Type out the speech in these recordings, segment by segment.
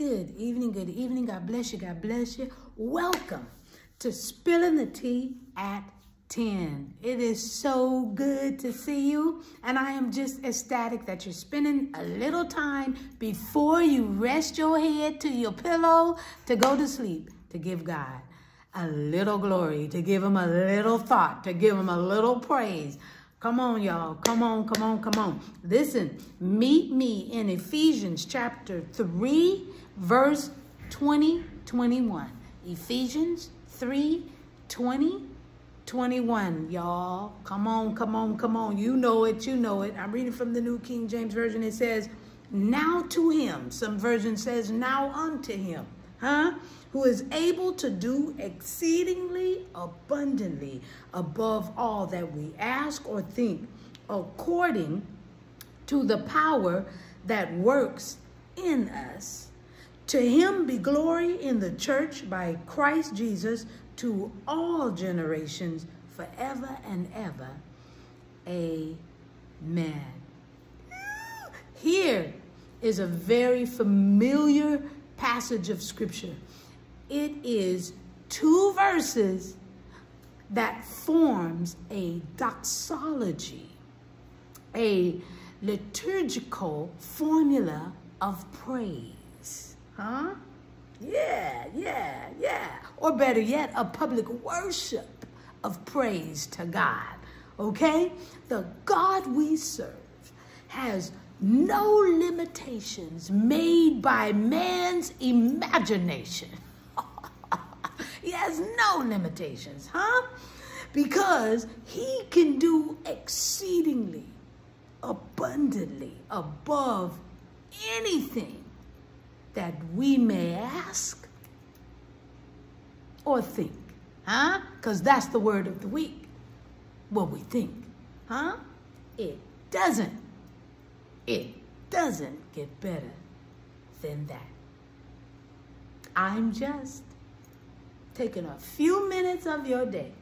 Good evening, good evening. God bless you, God bless you. Welcome to Spilling the Tea at 10. It is so good to see you, and I am just ecstatic that you're spending a little time before you rest your head to your pillow to go to sleep, to give God a little glory, to give him a little thought, to give him a little praise. Come on, y'all. Come on, come on, come on. Listen, meet me in Ephesians chapter 3, verse 21. Ephesians 3, 21, y'all. Come on, come on, come on. You know it, you know it. I'm reading from the New King James Version. It says, now to him. Some version says, now unto him. Who is able to do exceedingly abundantly above all that we ask or think, according to the power that works in us. To him be glory in the church by Christ Jesus to all generations forever and ever. Amen. Here is a very familiar passage of scripture. It is 2 verses that forms a doxology, a liturgical formula of praise. Yeah. Or better yet, a public worship of praise to God. Okay? The God we serve has no limitations made by man's imagination. He has no limitations, because he can do exceedingly, abundantly, above anything that we may ask or think, because that's the word of the week, what we think, It doesn't get better than that. I'm just taking a few minutes of your day,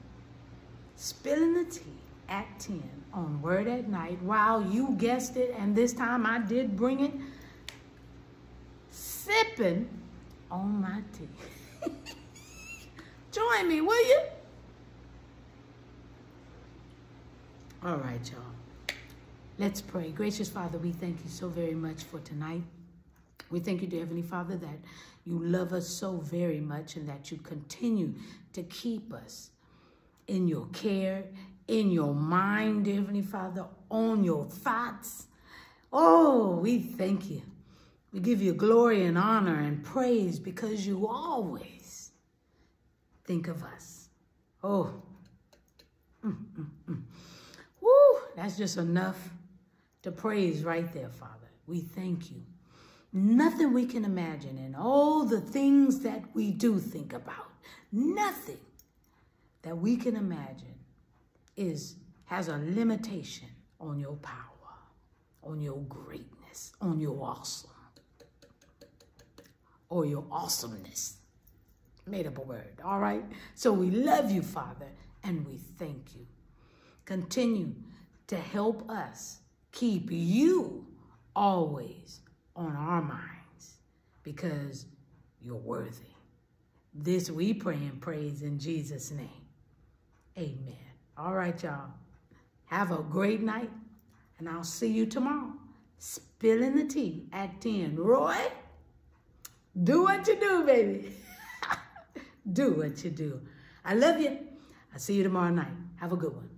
spilling the tea at 10 on Word at Night. Wow, you guessed it, and this time I did bring it, sipping on my tea. Join me, will you? All right, y'all. Let's pray. Gracious Father, we thank you so very much for tonight. We thank you, dear Heavenly Father, that you love us so very much and that you continue to keep us in your care, in your mind, dear Heavenly Father, on your thoughts. Oh, we thank you. We give you glory and honor and praise because you always think of us. Oh, Woo, that's just enough to praise right there, Father. We thank you. Nothing we can imagine and all the things that we do think about, nothing that we can imagine has a limitation on your power, on your greatness, on your awesome, or your awesomeness. Made up a word, all right? So we love you, Father, and we thank you. Continue to help us keep you always on our minds because you're worthy. This we pray and praise in Jesus' name. Amen. All right, y'all. Have a great night, and I'll see you tomorrow. Spilling the tea at 10. Roy, do what you do, baby. Do what you do. I love you. I'll see you tomorrow night. Have a good one.